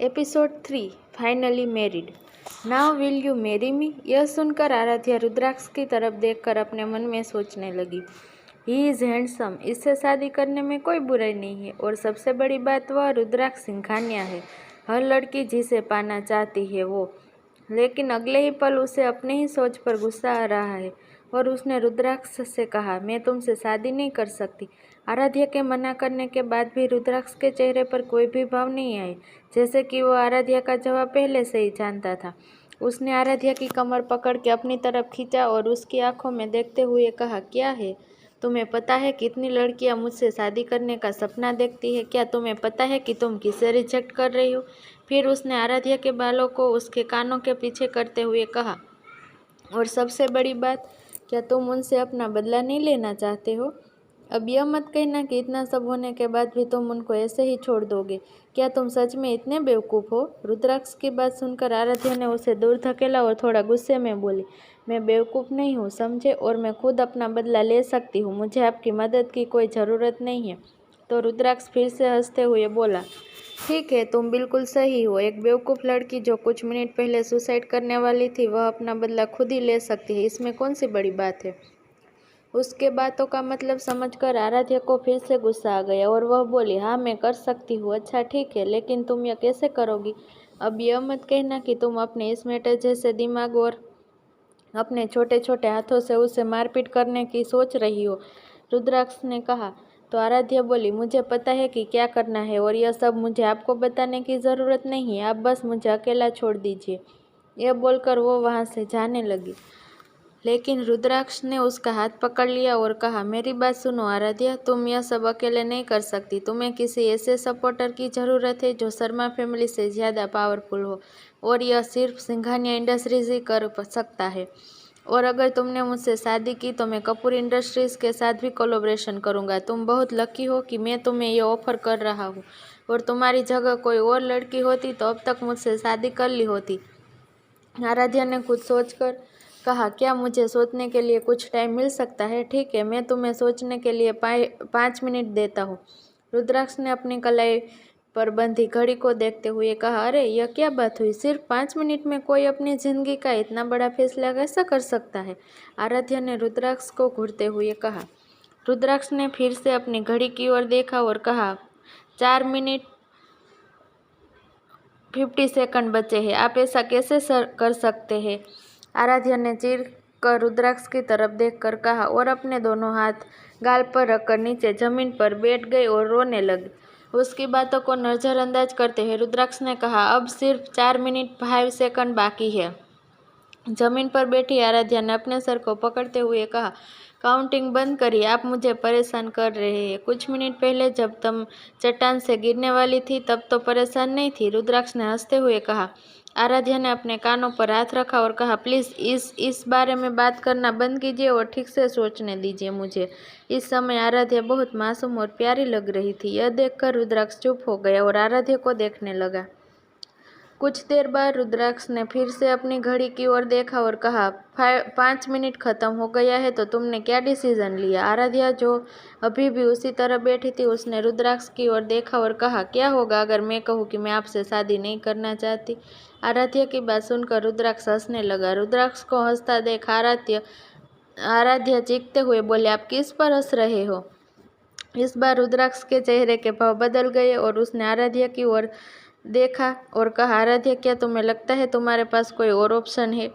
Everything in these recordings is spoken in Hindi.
Episode 3 finally married. Now will you marry me. यह सुनकर आराध्या रुद्राक्ष की तरफ देखकर अपने मन में सोचने लगी, ही इज़ हैंडसम, इससे शादी करने में कोई बुराई नहीं है। और सबसे बड़ी बात, वह रुद्राक्ष सिंघानिया है, हर लड़की जिसे पाना चाहती है वो। लेकिन अगले ही पल उसे अपने ही सोच पर गुस्सा आ रहा है और उसने रुद्राक्ष से कहा, मैं तुमसे शादी नहीं कर सकती। आराध्या के मना करने के बाद भी रुद्राक्ष के चेहरे पर कोई भी भाव नहीं आए, जैसे कि वो आराध्या का जवाब पहले से ही जानता था। उसने आराध्या की कमर पकड़ के अपनी तरफ खींचा और उसकी आंखों में देखते हुए कहा, क्या है? तुम्हें पता है कितनी लड़कियां मुझसे शादी करने का सपना देखती है? क्या तुम्हें पता है कि तुम किसे रिजेक्ट कर रही हो? फिर उसने आराध्या के बालों को उसके कानों के पीछे करते हुए कहा, और सबसे बड़ी बात, क्या तुम उनसे अपना बदला नहीं लेना चाहते हो? अब यह मत कहना कि इतना सब होने के बाद भी तुम उनको ऐसे ही छोड़ दोगे। क्या तुम सच में इतने बेवकूफ़ हो? रुद्राक्ष की बात सुनकर आराध्या ने उसे दूर धकेला और थोड़ा गुस्से में बोली, मैं बेवकूफ़ नहीं हूँ, समझे, और मैं खुद अपना बदला ले सकती हूँ, मुझे आपकी मदद की कोई ज़रूरत नहीं है। तो रुद्राक्ष फिर से हंसते हुए बोला, ठीक है, तुम बिल्कुल सही हो। एक बेवकूफ़ लड़की जो कुछ मिनट पहले सुसाइड करने वाली थी, वह अपना बदला खुद ही ले सकती है, इसमें कौन सी बड़ी बात है? उसके बातों का मतलब समझकर आराध्या को फिर से गुस्सा आ गया और वह बोली, हाँ मैं कर सकती हूँ। अच्छा ठीक है, लेकिन तुम यह कैसे करोगी? अब यह मत कहना कि तुम अपने इस मेटर जैसे दिमाग और अपने छोटे छोटे हाथों से उसे मारपीट करने की सोच रही हो, रुद्राक्ष ने कहा। तो आराध्या बोली, मुझे पता है कि क्या करना है और यह सब मुझे आपको बताने की ज़रूरत नहीं है, आप बस मुझे अकेला छोड़ दीजिए। यह बोलकर वो वहाँ से जाने लगी, लेकिन रुद्राक्ष ने उसका हाथ पकड़ लिया और कहा, मेरी बात सुनो आराध्या, तुम यह सब अकेले नहीं कर सकती। तुम्हें किसी ऐसे सपोर्टर की ज़रूरत है जो शर्मा फैमिली से ज़्यादा पावरफुल हो, और यह सिर्फ सिंघानिया इंडस्ट्रीज ही कर सकता है। और अगर तुमने मुझसे शादी की तो मैं कपूर इंडस्ट्रीज़ के साथ भी कोलैबोरेशन करूँगा। तुम बहुत लकी हो कि मैं तुम्हें ये ऑफ़र कर रहा हूँ, और तुम्हारी जगह कोई और लड़की होती तो अब तक मुझसे शादी कर ली होती। आराध्या ने कुछ सोचकर कहा, क्या मुझे सोचने के लिए कुछ टाइम मिल सकता है? ठीक है, मैं तुम्हें सोचने के लिए 5 मिनट देता हूँ। रुद्राक्ष ने अपनी कलाई पर बंधी घड़ी को देखते हुए कहा, अरे यह क्या बात हुई? सिर्फ 5 मिनट में कोई अपनी जिंदगी का इतना बड़ा फैसला कैसा कर सकता है? आराध्या ने रुद्राक्ष को घूरते हुए कहा। रुद्राक्ष ने फिर से अपनी घड़ी की ओर देखा और कहा, 4 मिनट 50 सेकंड बचे हैं, आप ऐसा कैसे कर सकते हैं? आराध्या ने चिढ़ कर रुद्राक्ष की तरफ देखकर कहा और अपने दोनों हाथ गाल पर रखकर नीचे जमीन पर बैठ गई और रोने लगी। उसकी बातों को नज़रअंदाज करते हुए रुद्राक्ष ने कहा, अब सिर्फ 4 मिनट 5 सेकंड बाकी है। जमीन पर बैठी आराध्या ने अपने सर को पकड़ते हुए कहा, काउंटिंग बंद करिए, आप मुझे परेशान कर रहे हैं। कुछ मिनट पहले जब तुम चट्टान से गिरने वाली थी तब तो परेशान नहीं थी, रुद्राक्ष ने हंसते हुए कहा। आराध्या ने अपने कानों पर हाथ रखा और कहा, प्लीज़ इस बारे में बात करना बंद कीजिए और ठीक से सोचने दीजिए मुझे। इस समय आराध्या बहुत मासूम और प्यारी लग रही थी। यह देखकर रुद्राक्ष चुप हो गया और आराध्या को देखने लगा। कुछ देर बाद रुद्राक्ष ने फिर से अपनी घड़ी की ओर देखा और कहा, 5 मिनट खत्म हो गया है, तो तुमने क्या डिसीजन लिया? आराध्या जो अभी भी उसी तरह बैठी थी, उसने रुद्राक्ष की ओर देखा और कहा, क्या होगा अगर मैं कहूँ कि मैं आपसे शादी नहीं करना चाहती? आराध्या की बात सुनकर रुद्राक्ष हंसने लगा। रुद्राक्ष को हंसता देख आराध्या चीखते हुए बोले, आप किस पर हंस रहे हो? इस बार रुद्राक्ष के चेहरे के भाव बदल गए और उसने आराध्या की ओर देखा और कहा, आराध्या, क्या तुम्हें लगता है तुम्हारे पास कोई और ऑप्शन है?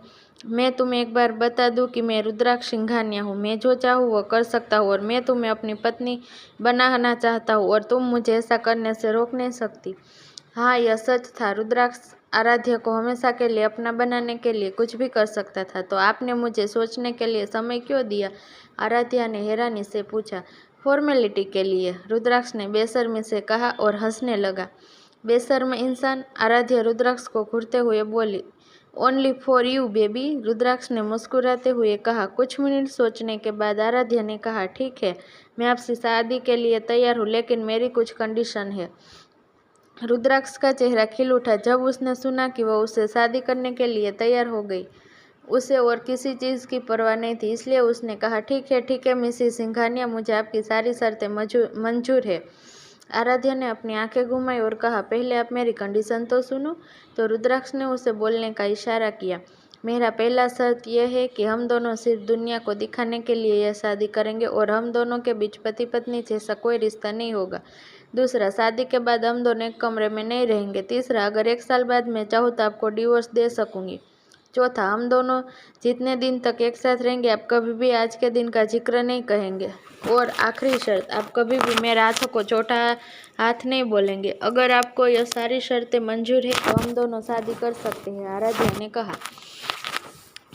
मैं तुम्हें एक बार बता दूं कि मैं रुद्राक्ष सिंघानिया हूँ। मैं जो चाहूँ वो कर सकता हूँ और मैं तुम्हें अपनी पत्नी बनाना चाहता हूँ और तुम मुझे ऐसा करने से रोक नहीं सकती। हाँ, यह सच था। रुद्राक्ष आराध्या को हमेशा के लिए अपना बनाने के लिए कुछ भी कर सकता था। तो आपने मुझे सोचने के लिए समय क्यों दिया? आराध्या ने हैरानी से पूछा। फॉर्मेलिटी के लिए, रुद्राक्ष ने बेशर्मी से कहा और हंसने लगा। बेशर्म इंसान, आराध्या रुद्राक्ष को घूरते हुए बोली। ओनली फॉर यू बेबी, रुद्राक्ष ने मुस्कुराते हुए कहा। कुछ मिनट सोचने के बाद आराध्या ने कहा, ठीक है, मैं आपसे शादी के लिए तैयार हूँ, लेकिन मेरी कुछ कंडीशन है। रुद्राक्ष का चेहरा खिल उठा जब उसने सुना कि वह उससे शादी करने के लिए तैयार हो गई। उसे और किसी चीज़ की परवाह नहीं थी, इसलिए उसने कहा, ठीक है मिसेस सिंघानिया, मुझे आपकी सारी शर्तें मंजूर है। आराध्या ने अपनी आंखें घुमाई और कहा, पहले आप मेरी कंडीशन तो सुनो। तो रुद्राक्ष ने उसे बोलने का इशारा किया। मेरा पहला शर्त यह है कि हम दोनों सिर्फ दुनिया को दिखाने के लिए यह शादी करेंगे और हम दोनों के बीच पति पत्नी जैसा कोई रिश्ता नहीं होगा। दूसरा, शादी के बाद हम दोनों एक कमरे में नहीं रहेंगे। तीसरा, अगर 1 साल बाद मैं चाहूँ तो आपको डिवोर्स दे सकूंगी। चौथा, हम दोनों जितने दिन तक एक साथ रहेंगे आप कभी भी आज के दिन का जिक्र नहीं कहेंगे। और आखिरी शर्त, आप कभी भी मेरे हाथों को छोटा हाथ नहीं बोलेंगे। अगर आपको यह सारी शर्तें मंजूर है तो हम दोनों शादी कर सकते हैं, आराध्या ने कहा।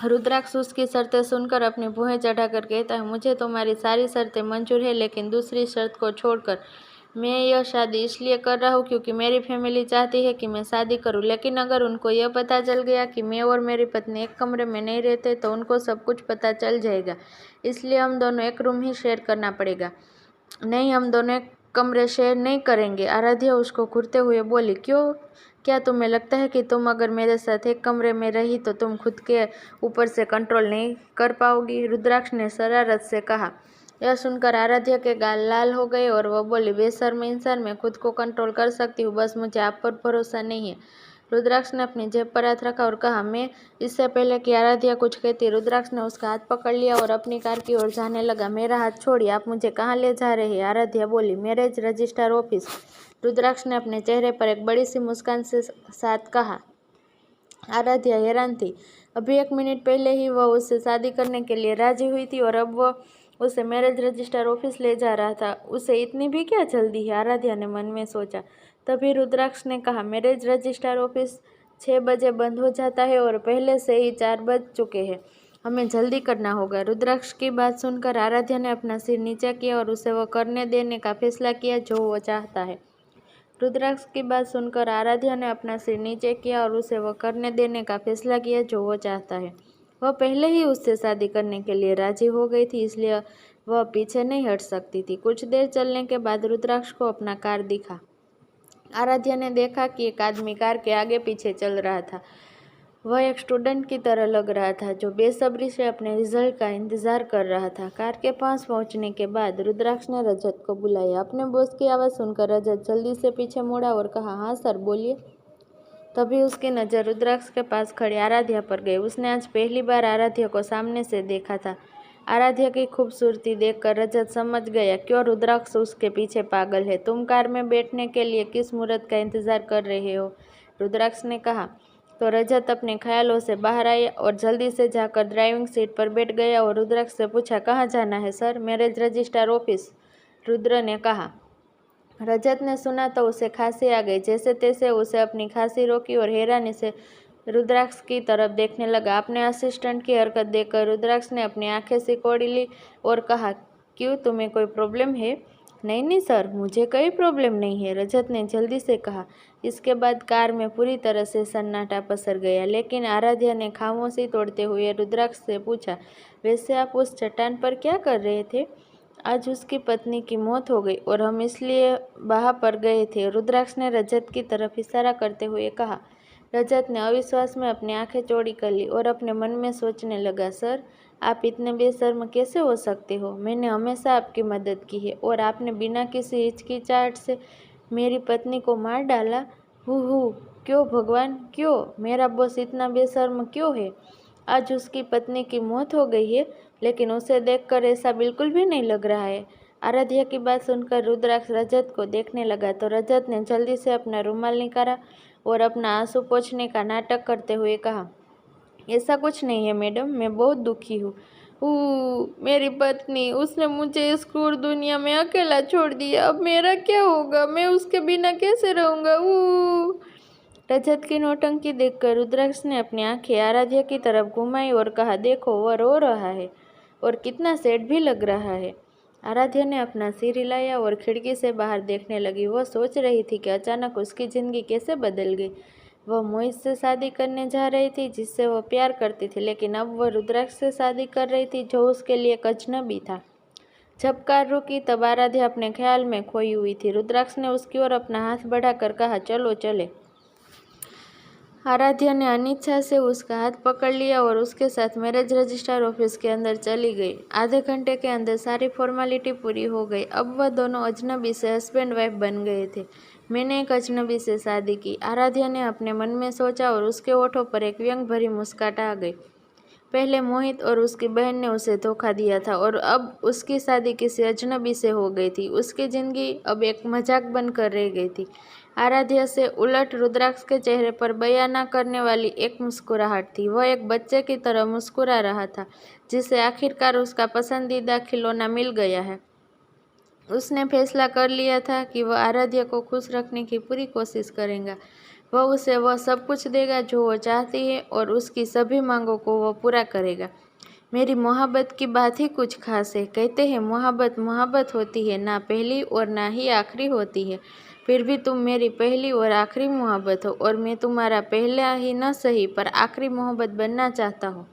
रुद्राक्ष उसकी शर्तें सुनकर अपनी भुहें चढ़ाकर कहता है, मुझे तुम्हारी सारी शर्तें मंजूर है, लेकिन दूसरी शर्त को छोड़कर। मैं यह शादी इसलिए कर रहा हूँ क्योंकि मेरी फैमिली चाहती है कि मैं शादी करूँ, लेकिन अगर उनको यह पता चल गया कि मैं और मेरी पत्नी एक कमरे में नहीं रहते तो उनको सब कुछ पता चल जाएगा। इसलिए हम दोनों एक रूम ही शेयर करना पड़ेगा। नहीं, हम दोनों एक कमरे शेयर नहीं करेंगे, आराध्या उसको घूरते हुए बोली। क्यों? क्या तुम्हें लगता है कि तुम अगर मेरे साथ एक कमरे में रही तो तुम खुद के ऊपर से कंट्रोल नहीं कर पाओगी? रुद्राक्ष ने शरारत से कहा। यह सुनकर आराध्या के गाल लाल हो गए और वह बोली, बेशर्म इंसान, मैं खुद को कंट्रोल कर सकती हूँ, बस मुझे आप पर भरोसा नहीं है। रुद्राक्ष ने अपनी जेब पर हाथ रखा और कहा, मैं इससे पहले कि आराध्या कुछ कहती, रुद्राक्ष ने उसका हाथ पकड़ लिया और अपनी कार की ओर जाने लगा। मेरा हाथ छोड़िए, आप मुझे कहाँ ले जा रहे हैं? आराध्या बोली। Marriage registrar office. रुद्राक्ष ने अपने चेहरे पर एक बड़ी सी मुस्कान से साथ कहा। आराध्या हैरान थी। अभी 1 मिनट पहले ही वह उससे शादी करने के लिए राजी हुई थी और अब वह उसे मैरिज रजिस्ट्रार ऑफिस ले जा रहा था। उसे इतनी भी क्या जल्दी है? आराध्या ने मन में सोचा। तभी रुद्राक्ष ने कहा, मैरिज रजिस्ट्रार ऑफिस 6 बजे बंद हो जाता है और पहले से ही 4 बज चुके हैं, हमें जल्दी करना होगा। रुद्राक्ष की बात सुनकर आराध्या ने अपना सिर नीचा किया और उसे वह करने देने का फैसला किया जो वो चाहता है। रुद्राक्ष की बात सुनकर आराध्या ने अपना सिर नीचे किया और उसे वह करने देने का फैसला किया जो वो चाहता है। वह पहले ही उससे शादी करने के लिए राजी हो गई थी, इसलिए वह पीछे नहीं हट सकती थी। कुछ देर चलने के बाद रुद्राक्ष को अपना कार दिखा। आराध्या ने देखा कि एक आदमी कार के आगे पीछे चल रहा था। वह एक स्टूडेंट की तरह लग रहा था जो बेसब्री से अपने रिजल्ट का इंतजार कर रहा था। कार के पास पहुंचने के बाद रुद्राक्ष ने रजत को बुलाया। अपने बॉस की आवाज़ सुनकर रजत जल्दी से पीछे मुड़ा और कहा, हाँ सर, बोलिए। तभी उसकी नज़र रुद्राक्ष के पास खड़ी आराध्या पर गई। उसने आज पहली बार आराध्या को सामने से देखा था। आराध्या की खूबसूरती देखकर रजत समझ गया क्यों रुद्राक्ष उसके पीछे पागल है। तुम कार में बैठने के लिए किस मुहूर्त का इंतजार कर रहे हो? रुद्राक्ष ने कहा। तो रजत अपने ख्यालों से बाहर आया और जल्दी से जाकर ड्राइविंग सीट पर बैठ गया और रुद्राक्ष से पूछा, कहाँ जाना है sir? Marriage registrar office, Rudra ने कहा। रजत ने सुना तो उसे खांसी आ गई। जैसे तैसे उसे अपनी खांसी रोकी और हैरानी से रुद्राक्ष की तरफ देखने लगा। अपने असिस्टेंट की हरकत देखकर रुद्राक्ष ने अपनी आंखें सिकोड़ी ली और कहा, क्यों, तुम्हें कोई प्रॉब्लम है? नहीं नहीं सर, मुझे कोई प्रॉब्लम नहीं है, रजत ने जल्दी से कहा। इसके बाद कार में पूरी तरह से सन्नाटा पसर गया, लेकिन आराध्या ने खामोशी तोड़ते हुए रुद्राक्ष से पूछा, वैसे आप उस चट्टान पर क्या कर रहे थे? आज उसकी पत्नी की मौत हो गई और हम इसलिए वहाँ पर गए थे, रुद्राक्ष ने रजत की तरफ इशारा करते हुए कहा। रजत ने अविश्वास में अपनी आंखें चौड़ी कर ली और अपने मन में सोचने लगा, सर, आप इतने बेशर्म कैसे हो सकते हो? मैंने हमेशा आपकी मदद की है और आपने बिना किसी हिचकिचाहट से मेरी पत्नी को मार डाला। हु, क्यों भगवान, क्यों? मेरा बॉस इतना बेशर्म क्यों है? आज उसकी पत्नी की मौत हो गई है, लेकिन उसे देखकर ऐसा बिल्कुल भी नहीं लग रहा है। आराध्या की बात सुनकर रुद्राक्ष रजत को देखने लगा तो रजत ने जल्दी से अपना रुमाल निकाला और अपना आंसू पोंछने का नाटक करते हुए कहा, ऐसा कुछ नहीं है मैडम, मैं बहुत दुखी हूँ। मेरी पत्नी, उसने मुझे इस क्रूर दुनिया में अकेला छोड़ दिया। अब मेरा क्या होगा? मैं उसके बिना कैसे रहूँगा? रजत की नौटंकी देखकर रुद्राक्ष ने अपनी आंखें आराध्या की तरफ घुमाई और कहा, देखो, वह रो रहा है और कितना सैड भी लग रहा है। आराध्या ने अपना सिर हिलाया और खिड़की से बाहर देखने लगी। वह सोच रही थी कि अचानक उसकी ज़िंदगी कैसे बदल गई। वह मोहित से शादी करने जा रही थी जिससे वह प्यार करती थी, लेकिन अब वह रुद्राक्ष से शादी कर रही थी जो उसके लिए एक अजनबी था। जब कार रुकी तब आराध्या अपने ख्याल में खोई हुई थी। रुद्राक्ष ने उसकी ओर अपना हाथ बढ़ाकर कहा, चलो चले। आराध्या ने अनिच्छा से उसका हाथ पकड़ लिया और उसके साथ मैरिज रजिस्ट्रार ऑफिस के अंदर चली गई। आधे घंटे के अंदर सारी फॉर्मेलिटी पूरी हो गई। अब वह दोनों अजनबी से हस्बैंड वाइफ बन गए थे। मैंने एक अजनबी से शादी की, आराध्या ने अपने मन में सोचा और उसके होठों पर एक व्यंग भरी मुस्कान आ गई। पहले मोहित और उसकी बहन ने उसे धोखा दिया था और अब उसकी शादी किसी अजनबी से हो गई थी। उसकी जिंदगी अब एक मजाक बनकर रह गई थी। आराध्या से उलट रुद्राक्ष के चेहरे पर बयां न करने वाली एक मुस्कुराहट थी। वह एक बच्चे की तरह मुस्कुरा रहा था, जिसे आखिरकार उसका पसंदीदा खिलौना मिल गया है। उसने फैसला कर लिया था कि वह आराध्या को खुश रखने की पूरी कोशिश करेगा। वह उसे वह सब कुछ देगा जो वह चाहती है और उसकी सभी मांगों को वह पूरा करेगा। मेरी मोहब्बत की बात ही कुछ खास है। कहते हैं मोहब्बत मोहब्बत होती है, ना पहली और ना ही आखिरी होती है। फिर भी तुम मेरी पहली और आखिरी मोहब्बत हो और मैं तुम्हारा पहला ही न सही पर आखिरी मोहब्बत बनना चाहता हूँ।